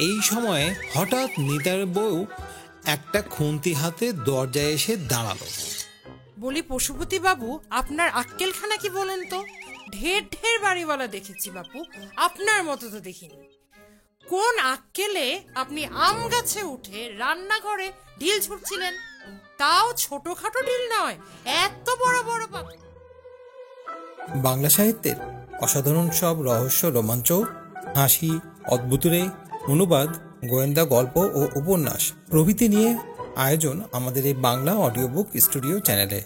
এই সময়ে হঠাৎ নিতার বউ একটা খুন্তি হাতে দরজায় এসে দাঁড়ালো। বলি পশুপতি বাবু, আপনার আক্কেলখানা কি বলুন তো? ঢের ঢের বাড়িওয়ালা দেখেছি বাপু, আপনার মতো তো দেখিনি। কোন আক্কেলে আপনি আম গাছে উঠে রান্নাঘরে ঢিল ছুটছিলেন? তাও ছোটখাটো ঢিল নয়, এত বড় বড় পাথর। বাংলা সাহিত্যের অসাধারণ সব রহস্য, রোমাঞ্চ, হাসি, অদ্ভুতরে অনুবাদ, গোয়েন্দা গল্প ও উপন্যাস প্রভৃতি নিয়ে আয়োজন আমাদের এই বাংলা অডিও বুক স্টুডিও চ্যানেলে।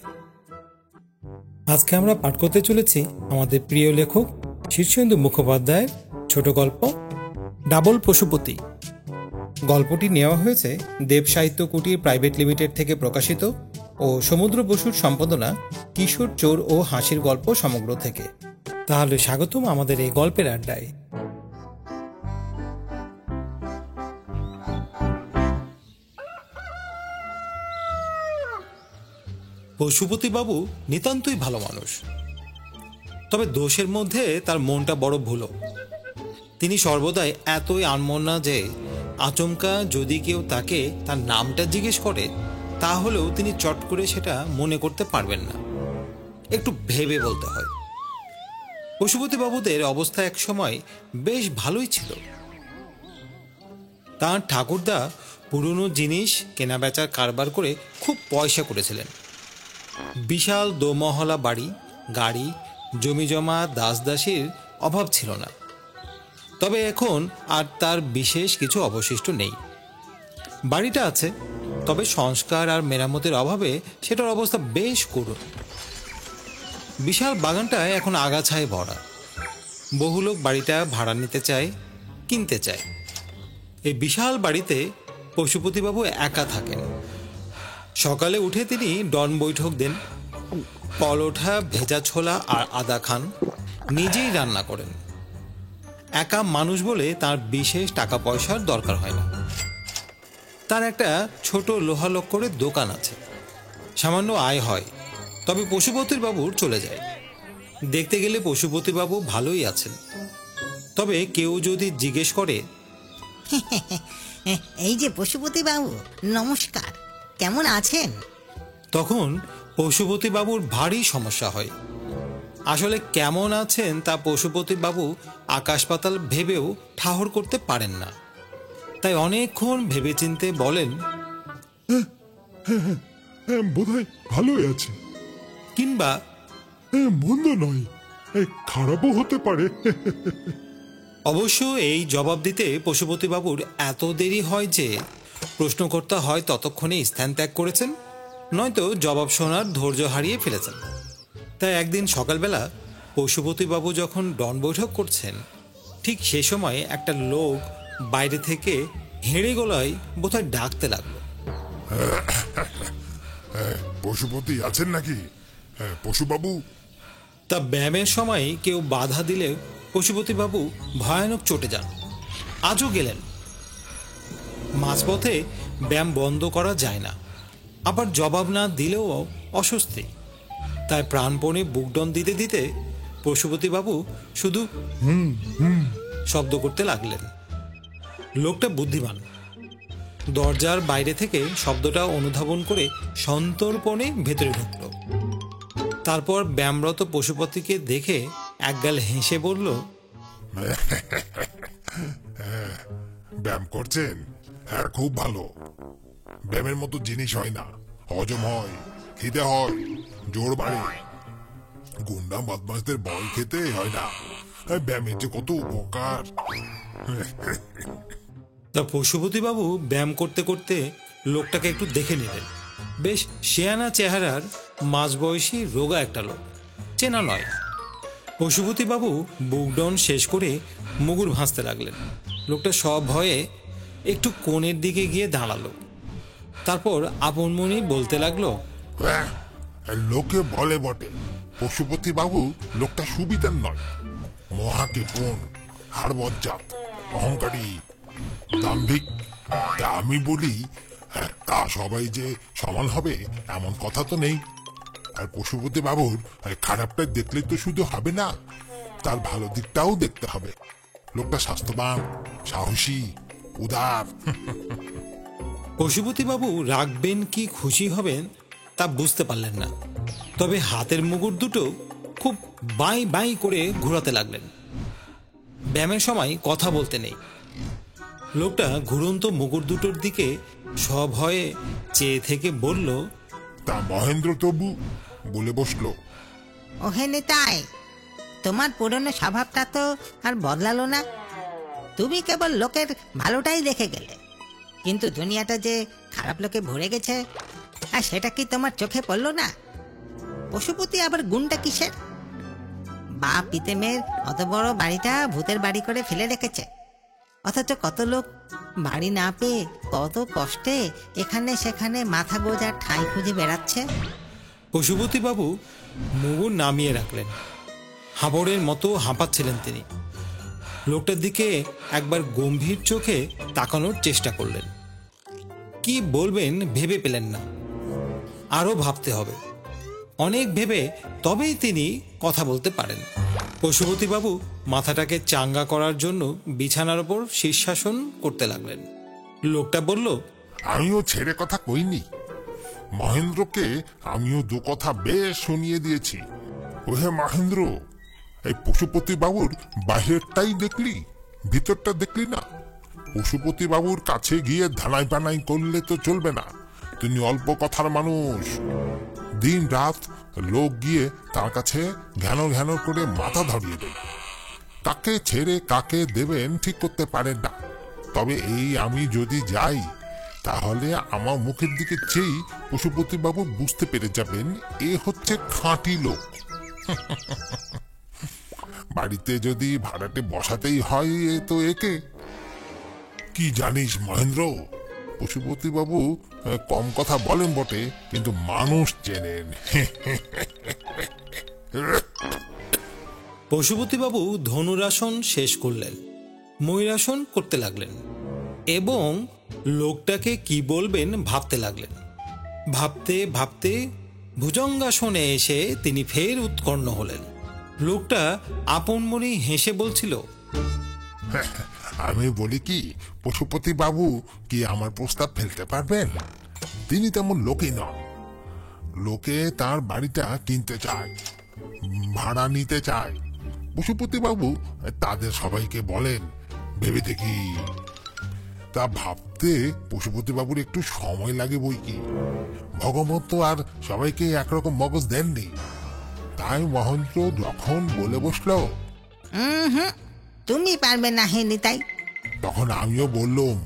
আজকে আমরা পাঠ করতে চলেছি আমাদের প্রিয় লেখক শীর্ষেন্দু মুখোপাধ্যায়ের ছোট গল্প ডাবল পশুপতি। গল্পটি নেওয়া হয়েছে দেব সাহিত্য কুটির প্রাইভেট লিমিটেড থেকে প্রকাশিত ও সমুদ্র বসুর সম্পাদনা কিশোর চোর ও হাসির গল্প সমগ্র থেকে। তাহলে স্বাগতম আমাদের এই গল্পের আড্ডায়। পশুপতি বাবু নিতান্তই ভালো মানুষ, তবে দোষের মধ্যে তার মনটা বড় ভুলো। তিনি সর্বদাই এতই আনমনা যে আচমকা যদি কেউ তাকে তার নামটা জিজ্ঞেস করে তাহলেও তিনি চট করে সেটা মনে করতে পারবেন না, একটু ভেবে বলতে হয়। পশুপতি বাবুদের অবস্থা এক সময় বেশ ভালোই ছিল। তাঁর ঠাকুরদা পুরনো জিনিস কেনা বেচার কারবার করে খুব পয়সা করেছিলেন। বিশাল দোমহলা বাড়ি, গাড়ি, জমিজমা, দাসদাসীর অভাব ছিল না। তবে এখন আর তার বিশেষ কিছু অবশিষ্ট নেই। বাড়িটা আছে, তবে সংস্কার আর মেরামতের অভাবে সেটার অবস্থা বেশ করুণ। বিশাল বাগানটা এখন আগাছায় ভরা। বহু লোক বাড়িটা ভাড়া নিতে চায়, কিনতে চায়। এই বিশাল বাড়িতে পশুপতিবাবু একা থাকেন। সকালে উঠে তিনি ডন বৈঠক দেন, পরোটা, ভেজা ছোলা আর আদা খান, নিজেই রান্না করেন। একা মানুষ বলে তার বিশেষ টাকা পয়সার দরকার হয় না। তার একটা ছোট লোহালক্করের দোকান আছে, সামান্য আয় হয়। তবে পশুপতির বাবুর চলে যায়। দেখতে গেলে পশুপতি বাবু ভালোই আছেন। তবে কেউ যদি জিজ্ঞেস করে, এই যে পশুপতি বাবু, নমস্কার, কেমন আছেন? তখন পশুপতি বাবুর ভারী সমস্যা হয়। আসলে কেমন আছেন তা পশুপতি বাবু আকাশ পাতাল ভেবেও ঠাহর করতে পারেন না। তাই অনেকক্ষণ ভেবেচিন্তে বলেন, বোধহয় ভালোই আছে, কিংবা মন্দ নয়, খারাপও হতে পারে। অবশ্য এই জবাব দিতে পশুপতি বাবুর এত দেরি হয় যে প্রশ্নকর্তা হয় ততক্ষণে স্থান ত্যাগ করেছেন, নয়তো জবাব শোনার ধৈর্য হারিয়ে ফেলেছেন। তাই একদিন সকালবেলা পশুপতিবাবু যখন ডন বৈঠক করছেন, ঠিক সে সময় একটা লোক বাইরে থেকে হেঁড়ে গলায় বোধহয় ডাকতে লাগলো, পশুপতি আছেন নাকি পশুবাবু? তা ব্যায়ামের সময় কেউ বাধা দিলে পশুপতিবাবু ভয়ানক চটে যান। আজও গেলেন। মাঝপথে ব্যায়াম বন্ধ করা যায় না, আবার জবাব না দিলেও অস্বস্তি। তাই প্রাণপণে বুকডন দিতে দিতে পশুপতিবাবু শুধু শব্দ করতে লাগলেন। লোকটা বুদ্ধিমান, দরজার বাইরে থেকে শব্দটা অনুধাবন করে সন্তর্পণে ভেতরে ঢুকল। তারপর ব্যায়ামরত পশুপতিকে দেখে একগাল হেসে বলল, ব্যায়াম করছেন? হ্যাঁ, খুব ভালো। ব্যায়ামের মতো জিনিস হয় না, হজম হয়, খিদে হয়, জোর বাড়ে। গুন্ডা বদমাশদের বল খেতে হয় না। ব্যায়ামের যে কত উপকার। তা পশুপতিবাবু ব্যায়াম করতে করতে লোকটাকে একটু দেখে নিলেন। বেশ শেয়ানা চেহারার, মাঝবয়সী রোগা একটা লোক, চেনা নয়। পশুপতিবাবু বুকডন শেষ করে মুগুর ভাঁজতে লাগলেন। লোকটা সব ভয়ে একটু কোণের দিকে গিয়ে দাঁড়ালো। তারপর আপন মনেই বলতে লাগলো, লোকে বলে বটে পশুপতি বাবু লোকটা সুবিধার নয়, মহাকৃপণ, হাড়বজ্জাত, অহংকারী, দাম্ভিক। তা আমি বলি, তা সবাই যে সমান হবে এমন কথা তো নেই। আর পশুপতি বাবুর খারাপটা দেখলে তো শুধু হবে না, তার ভালো দিকটাও দেখতে হবে। লোকটা স্বাস্থ্যবান, সাহসী, উদার। পশুপতিবাবু রাখবেন কি খুশি হবেন তা বুঝতে পারলেন না, তবে হাতের মুগুর দুটো খুব বাঁই বাঁই করে ঘোরাতে লাগলেন। ব্যায়ামের সময় কথা বলতে নেই। লোকটা ঘুরন্ত মুগুর দুটোর দিকে সভয়ে চেয়ে থেকে বলল, তা মহেন্দ্র তবু বলে বসলো, ওহে নিতাই, তোমার পুরনো স্বভাবটা তো আর বদলালো না। তুমি কেবল লোকের ভালোটাই দেখে গেলে, কিন্তু দুনিয়াটা যে খারাপ লোকে ভরে গেছে, আর সেটা কি তোমার চোখে পড়লো না? পশুপতি আবার গুণটা কিসের? বাপ পিতেমের অত বড় বাড়িটা ভূতের বাড়ি করে ফেলে রেখেছে, অথচ কত লোক বাড়ি না পেয়ে কত কষ্টে এখানে সেখানে মাথা গোজার ঠাঁই খুঁজে বেড়াচ্ছে। পশুপতিবাবু মুগুর নামিয়ে রাখলেন। হাবড়ের মতো হাঁপাচ্ছিলেন তিনি। লোকটার দিকে একবার গম্ভীর চোখে তাকানোর চেষ্টা করলেন। কি বলবেন ভেবে পেলেন না। আরও ভাবতে হবে, অনেক ভেবে তবেই তিনি কথা বলতে পারেন। পশুপতিবাবু মাথাটাকে চাঙ্গা করার জন্য বিছানার ওপর শীর্ষাসন করতে লাগলেন। লোকটা বলল, আমিও ছেড়ে কথা কইনি। মহেন্দ্রকে আমিও দু কথা বেশ শুনিয়ে দিয়েছি। ওহে মহেন্দ্র, এই পশুপতি বাবুর বাহিরটাই দেখলি, ভিতরটা দেখলি না? পশুপতি বাবুর কাছে গিয়ে ধানাই পানাই করলে তো চলবে না। তিনি অল্প কথার মানুষ। দিন রাত লোক গিয়ে তার কাছে ঘ্যানো ঘ্যানো করে মাথা ধরিয়ে দেয়। কাকে ছেড়ে কাকে দেবেন ঠিক করতে পারেন না। তবে এই আমি যদি যাই, তাহলে আমার মুখের দিকে চেয়ে পশুপতি বাবু বুঝতে পেরে যাবেন এ হচ্ছে খাঁটি লোক। বাড়িতে যদি ভাড়াটে বসাতেই হয় তো একে। কি জানিস মহেন্দ্র, পশুপতি বাবু কম কথা বলেন বটে, কিন্তু মানুষ চেনেন। পশুপতিবাবু ধনুরাসন শেষ করলেন, ময়ূরাসন করতে লাগলেন এবং লোকটাকে কি বলবেন ভাবতে লাগলেন। ভাবতে ভাবতে ভুজঙ্গাসনে এসে তিনি ফের উৎকণ্ঠ হলেন। লোকটা আপন মনে হেসে বলছিল, আমি বলি কি, পশুপতি বাবু কি আমার প্রস্তাব ফেলতে পারবেন? তিনি তেমন লোকই নন। লোকে তার বাড়িটা কিনতে চায়, ভাড়া নিতে চায়। পশুপতি বাবু তাদের সবাইকে বলেন, ভেবে দেখি। তা ভাবতে পশুপতি বাবুর একটু সময় লাগে বই কি। ভগবত তো আর সবাইকে একরকম মগজ দেননি। তাই মহেন্দ্র যখন বলে বসলো, তুমি পারবে না হে নিতাই। তখন আমিও বললুম,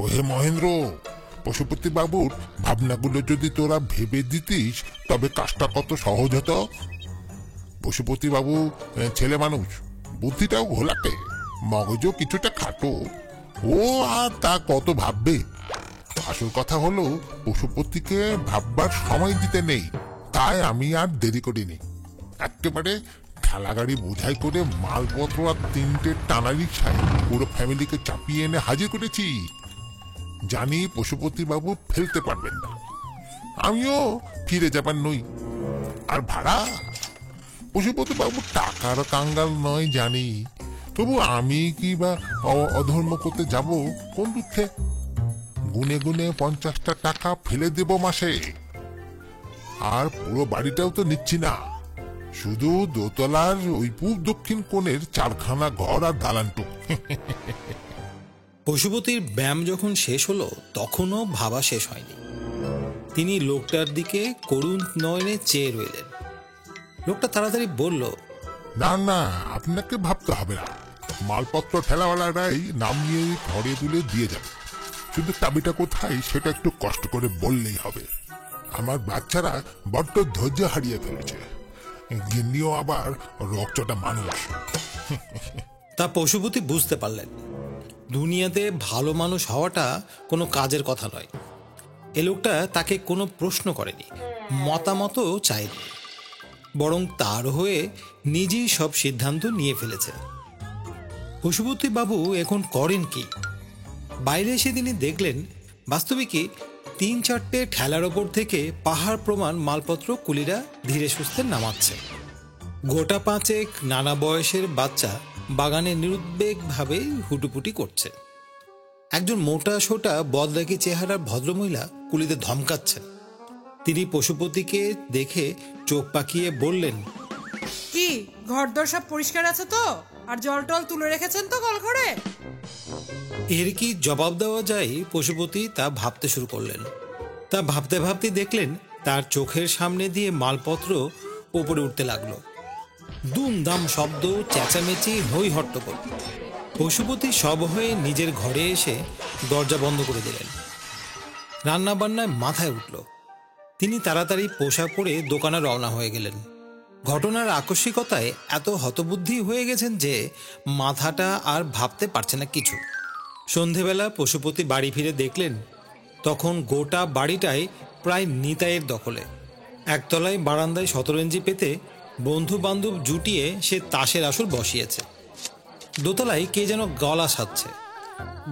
ওহে মহেন্দ্র, পশুপতি বাবুর ভাবনাগুলো যদি তোরা ভেবে দিতিস, তবে কাজটা কত সহজ হতো। পশুপতি বাবু ছেলে মানুষ, বুদ্ধিটাও ঘোলাটে, মগজও কিছুটা খাটো। ও আর তা কত ভাববে। আসল কথা হলো পশুপতিকে ভাববার সময় দিতে নেই। তাই আমি আর দেরি করিনি। একেবারে ঠেলা গাড়ি বোঝাই করে মালপত্র আর 3টে টানা রিক্সায় পুরো ফ্যামিলিকে চাপিয়ে এনে হাজির করেছি। জানি পশুপতি বাবু ফেলতে পারবেন না, আমিও ফিরে যাবার নই। আর ভাড়া, পশুপতি বাবু টাকার কাঙ্গাল নয় জানি, তবু আমি কি বা অধর্ম করতে যাব কোন দুঃখে? গুনে গুনে 50টা টাকা ফেলে দেব মাসে। আর পুরো বাড়িটাও তো নিচ্ছি না, শুধু দোতলার ওই পূব দক্ষিণ কোণের 4খানা ঘর আর দালানটুক। পশুপতির ব্যায়াম যখন শেষ হলো তখনও ভাবা শেষ হয়নি। তিনি লোকটার দিকে করুণ নয়নে চেয়ে রইলেন। লোকটা তাড়াতাড়ি বলল, না না, আপনাকে ভাবতে হবে না। মালপত্র ঠেলাওয়ালারাই নামিয়ে ঘরে তুলে দিয়ে যাবে। শুধু চাবিটা কোথায় সেটা একটু কষ্ট করে বললেই হবে। আমার বাচ্চারা বড্ড ধৈর্য হারিয়ে ফেলেছে। গিন্নিও আবার রক্তটা মানুষ। তা পশুপতি বুঝতে পারলেন দুনিয়াতে ভালো মানুষ হওয়াটা কোনো কাজের কথা নয়। এ লোকটা তাকে কোনো প্রশ্ন করেনি, মতামতও চায়নি, বরং তার হয়ে নিজেই সব সিদ্ধান্ত নিয়ে ফেলেছে। পশুপতি বাবু এখন করেন কি? বাইরে এসে তিনি দেখলেন বাস্তবিকই 3-4টে ঠেলার ওপর থেকে পাহাড় প্রমাণ মালপত্র কুলিরা ধীরে সুস্থে নামাচ্ছে। গোটা 5 নানা বয়সের বাচ্চা বাগানে নিরুদ্বেগভাবে হুটুপুটি করছে। একজন মোটা সোটা বদরাকি চেহারার ভদ্রমহিলা কুলিতে ধমকাচ্ছেন। তিনি পশুপতিকে দেখে চোখ পাকিয়ে বললেন, কি ঘরদর সব পরিষ্কার আছে তো? আর জল টল তুলে রেখেছেন তো কলঘরে? এর কি জবাব দেওয়া যায়? পশুপতি তা ভাবতে শুরু করলেন। তা ভাবতে ভাবতে দেখলেন তার চোখের সামনে দিয়ে মালপত্র ওপরে উঠতে লাগলো। দুমদাম শব্দ, চেঁচামেচি, হই হট্টগোল। পশুপতি সব হয়ে নিজের ঘরে এসে দরজা বন্ধ করে দিলেন। রান্নাবান্নায় মাথায় উঠল। তিনি তাড়াতাড়ি পোশাক পরে দোকানে রওনা হয়ে গেলেন। ঘটনার আকস্মিকতায় এত হতবুদ্ধি হয়ে গেছেন যে মাথাটা আর ভাবতে পারছে না কিছু। সন্ধেবেলা পশুপতি বাড়ি ফিরে দেখলেন তখন গোটা বাড়িটাই প্রায় নিতাইয়ের দখলে। একতলায় বারান্দায় শতরঞ্জি পেতে বন্ধু বান্ধব জুটিয়ে সে তাসের আসর বসিয়েছে। দোতলায় কে যেন গলা সাজছে।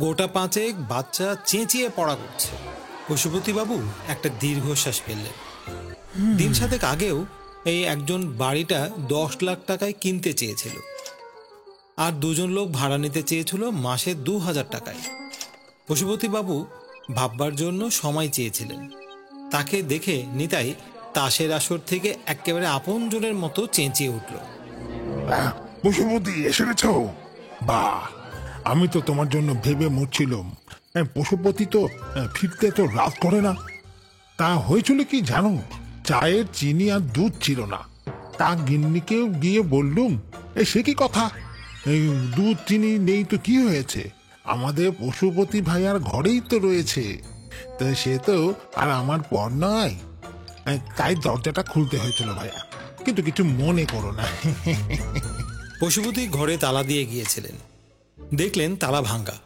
গোটা পাঁচেক বাচ্চা চেঁচিয়ে পড়া করছে। পশুপতিবাবু একটা দীর্ঘশ্বাস ফেললেন। দিন সাতেক আগেও এই একজন বাড়িটা 10 লাখ টাকায় কিনতে চেয়েছিল, আর দুজন লোক ভাড়া নিতে চেয়েছিল মাসে 2000 টাকায়। পশুপতিবাবু ভাববার জন্য সময় চেয়েছিলেন। তাকে দেখে নিতাই তাসের আসর থেকে একেবারে আপনজনের মতো চেঁচিয়ে উঠল, পশুপতি এসে গেছো? বাহ, আমি তো তোমার জন্য ভেবে মরছিলাম। পশুপতি তো ফিরতে তো রাত করে না। তা হয়েছিল কি জানো, চায়ের চিনি আর দুধ ছিল না। তা গিন্নিকে গিয়ে বললুম, সে কি কথা, এই দুধ চিনি নেই তো কি হয়েছে, আমাদের পশুপতি ভাইয়ার ঘরেই তো রয়েছে। তো সে তো আর আমার পর নয়। তাই দরজাটা খুলতে হয়েছিল ভাইয়া, কিন্তু কিছু মনে করো না। পশুপতি ঘরে তালা দিয়ে গিয়েছিলেন। দেখলেন তালা ভাঙ্গা,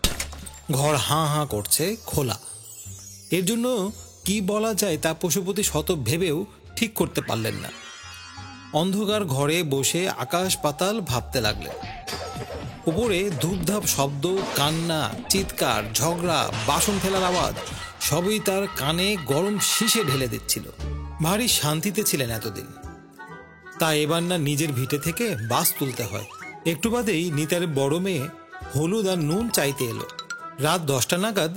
ঘর হাঁ হাঁ করছে, খোলা। এর জন্য কি বলা যায় তা পশুপতি শত ভেবেও ঠিক করতে পারলেন না। অন্ধকার ঘরে বসে আকাশ পাতাল ভাবতে লাগলেন। উপরে ধূপধাপ শব্দ, কান্না, চিৎকার, ঝগড়া, বাসন ফেলার আওয়াজ সবই তার কানে গরম শীষে ঢেলে দিচ্ছিল। ভারী শান্তিতে ছিলেন এতদিন, তা এবার না নিজের ভিটে থেকে বাস তুলতে হয়। একটু বাদেই নিতাইয়ের বড় মেয়ে হলুদ আর নুন চাইতে এলো। রাত 10টা নাগাদ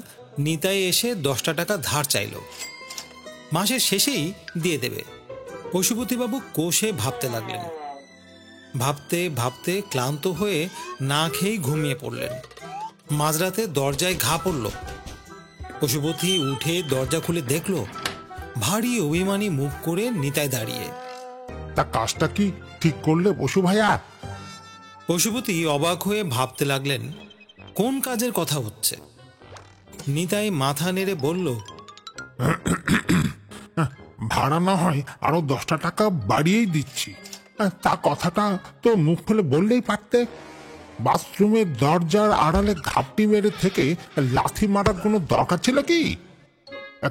নিতাই এসে 10টা টাকা ধার চাইল। মাসের শেষেই দিয়ে দেবে। পশুপতিবাবু কোষে ভাবতে লাগলেন। ভাবতে ভাবতে ক্লান্ত হয়ে না খেয়েই ঘুমিয়ে পড়লেন। মাঝরাতে দরজায় ঘা পড়ল। পশুপতি উঠে দরজা খুলে দেখল ভারী অভিমানী মুখ করে নিতাই দাঁড়িয়ে। তা কাজটা কি ঠিক করলে পশু ভাইয়া? পশুপতি অবাক হয়ে ভাবতে লাগলেন কোন কাজের কথা হচ্ছে। নিতাই মাথা নেড়ে বলল, ভাড়া না হয় আরো 10টা টাকা বাড়িয়েই দিচ্ছি। তা কথাটা তো মুখ খুলে বললেই পারতে। বাথরুমের দরজার আড়ালে ঘাপটি মেরে থেকে লাথি মারার কোনো দরকার ছিল কি?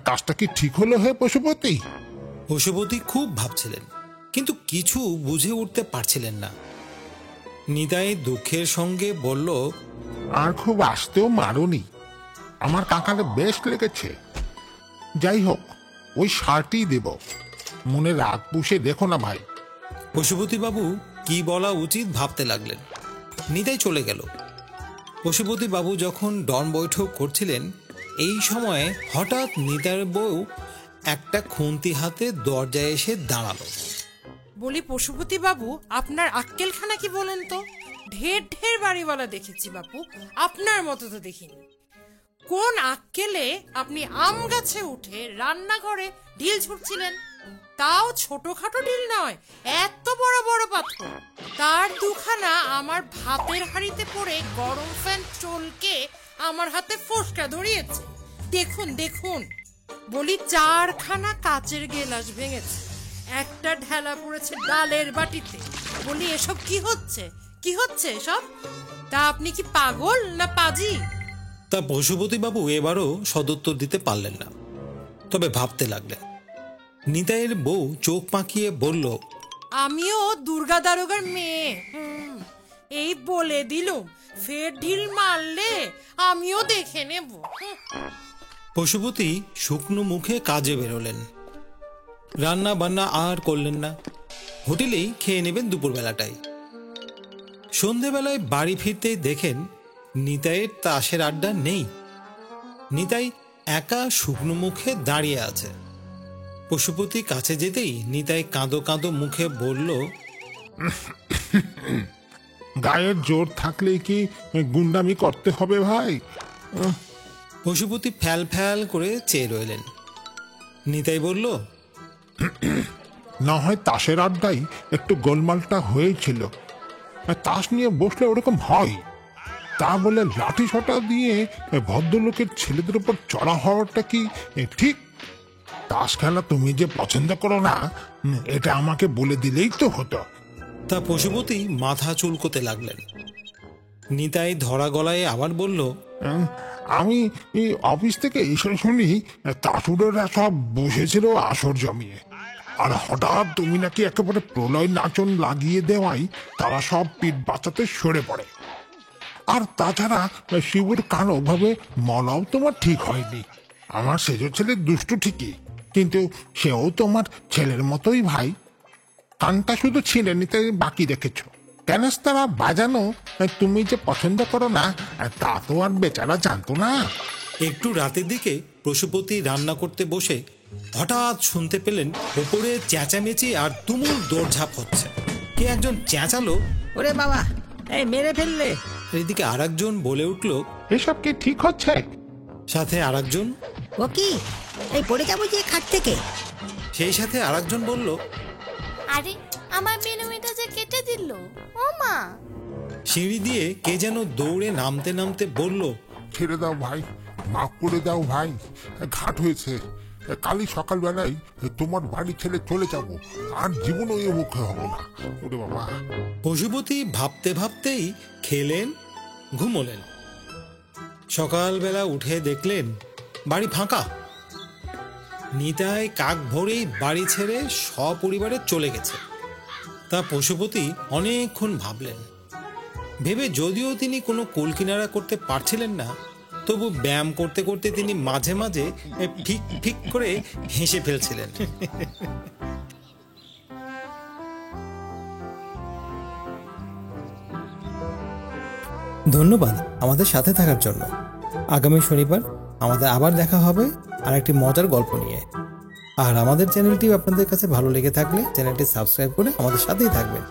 কাজটা কি ঠিক হলো হে পশুপতি? পশুপতি খুব ভাবছিলেন, কিন্তু কিছু বুঝে উঠতে পারছিলেন না। নিতাই দুঃখের সঙ্গে বলল, আর খুব আসতেও মারুনি, আমার কাকালে বেশ লেগেছে। যাই হোক, ওই শার্টই দেব, মনে রাগ পুষে দেখো না ভাই। পশুপতিবাবু কি বলা উচিত ভাবতে লাগলেন। নিতাই চলে গেল। পশুপতিবাবু যখন ডন বৈঠক করছিলেন এই সময়ে হঠাৎ নিতাইয়ের বউ একটা খুন্তি হাতে দরজায় এসে দাঁড়ালো। বলি পশুপতি বাবু, আপনার আক্কেলখানা কি বলুন তো? ঢের ঢের বাড়িওয়ালা দেখেছি বাপু, আপনার মতো তো দেখিনি। কোন আক্কেলে আপনি আম গাছে উঠে রান্নাঘরে ঢিল ছুটছিলেন? তাও ছোটখাটো ঢিল নয়, এত বড় বড় পাথর। তার দুখানা আমার ভাতের হাঁড়িতে পড়ে গরম ফ্যান চলকে আমার হাতে ফোসকা ধরিয়েছে। দেখুন দেখুন। বলি 4খানা কাচের গেলাস ভেঙেছে, একটা ঢেলা পড়েছে ডালের বাটিতে। বলি এসব কি হচ্ছে, কি হচ্ছে এসব? তা আপনি কি পাগল না পাজি? তা পশুপতিবাবু এবারও সদুত্তর দিতে পারলেন না, তবে ভাবতে লাগলেন। নিতাইয়ের বউ চোখ পাকিয়ে বলল, আমিও দুর্গা দারোগার মেয়ে। এই বলে দিলুম, ফের ঢিল মারলে আমিও দেখে নেব। পশুপতি শুকনো মুখে কাজে বেরোলেন। রান্না বান্না আর করলেন না, হোটেলেই খেয়ে নেবেন দুপুরবেলাটাই। সন্ধেবেলায় বাড়ি ফিরতেই দেখেন নিতাইয়ের তাসের আড্ডা নেই। নিতাই একা শুকনো মুখে দাঁড়িয়ে আছে। পশুপতি কাছে যেতেই নিতাই কাঁদো কাঁদো মুখে বলল, গায়ের জোর থাকলেই কি গুন্ডামি করতে হবে ভাই? পশুপতি ফ্যাল ফ্যাল করে চেয়ে রইলেন। নিতাই বলল, না হয় তাসের আড্ডায় একটু গোলমালটা হয়েছিল, তাস নিয়ে বসলে ওরকম হয়। তা বলে লাঠি ছটা দিয়ে ভদ্রলোকের ছেলেদের উপর চড়া হওয়াটা কি ঠিক? তাস খেলা তুমি যে পছন্দ করো না, এটা আমাকে বলে দিলেই তো হতো। তা পশুপতি মাথা চুলকোতে লাগলেন। নিতাই ধরা গলায় আবার বলল, আমি এই অফিস থেকে এসে শুনি তাসুরেরা সব বসেছিল আসর জমিয়ে, আর হঠাৎ তুমি নাকি একেবারে প্রলয় নাচন লাগিয়ে দেওয়াই তারা সব পিঠ বাঁচাতে সরে পড়ে। আর তাছাড়া শিবুর কান ওভাবে মলাও তোমার ঠিক হয়নি। আমার সেজ ছেলে দুষ্টু ঠিকই, কিন্তু সেও তোমার ছেলের মতোই ভাই। কানটা শুধু ছিঁড়ে নিতে বাকি রেখেছ। ক্যানেস্তারা বাজানো তুমি যে পছন্দ করো না, তা তো আর বেচারা জানতো না। একটু রাতের দিকে পশুপতি রান্না করতে বসে হঠাৎ শুনতে পেলেন ওপরে চেঁচামেচি আর তুমুল দৌড়ঝাঁপ হচ্ছে। কে একজন চেঁচালো, ওরে বাবা, এই মেরে ফেললে। এদিকে আর একজন বলে উঠল, এসব কি ঠিক হচ্ছে? সাথে আর একজন, ও কি, এই পড়ে যাবো যে খাট থেকে? সেই সাথে আর একজন বলল, আরে আমার বেনুমিটা যে কেটে দিল, ও মা। সিঁড়ি দিয়ে কে যেন দৌড়ে নামতে নামতে বলল, ছেড়ে দাও ভাই, মাফ করে দাও ভাই, ঘাট হয়েছে। কালই সকালবেলায় তোমার বাড়ি ছেড়ে চলে যাব, আর জীবনও এ মুখে হবো না। ওরে বাবা। পশুপতি ভাবতে ভাবতেই খেলেন, ঘুমোলেন। সকালবেলা উঠে দেখলেন বাড়ি ফাঁকা। নিতাই কাক ভোরেই বাড়ি ছেড়ে সপরিবারে চলে গেছে। তা পশুপতি অনেকক্ষণ ভাবলেন। ভেবে যদিও তিনি কোনো কুলকিনারা করতে পারছিলেন না, তবু ব্যায়াম করতে করতে তিনি মাঝে মাঝে ঠিক ঠিক করে হেসে ফেলছিলেন। ধন্যবাদ আমাদের সাথে থাকার জন্য। আগামী শনিবার আমাদের আবার দেখা হবে আর একটি মজার গল্প নিয়ে। আর আমাদের চ্যানেলটি আপনাদের কাছে ভালো লেগে থাকলে চ্যানেলটি সাবস্ক্রাইব করে আমাদের সাথেই থাকবেন।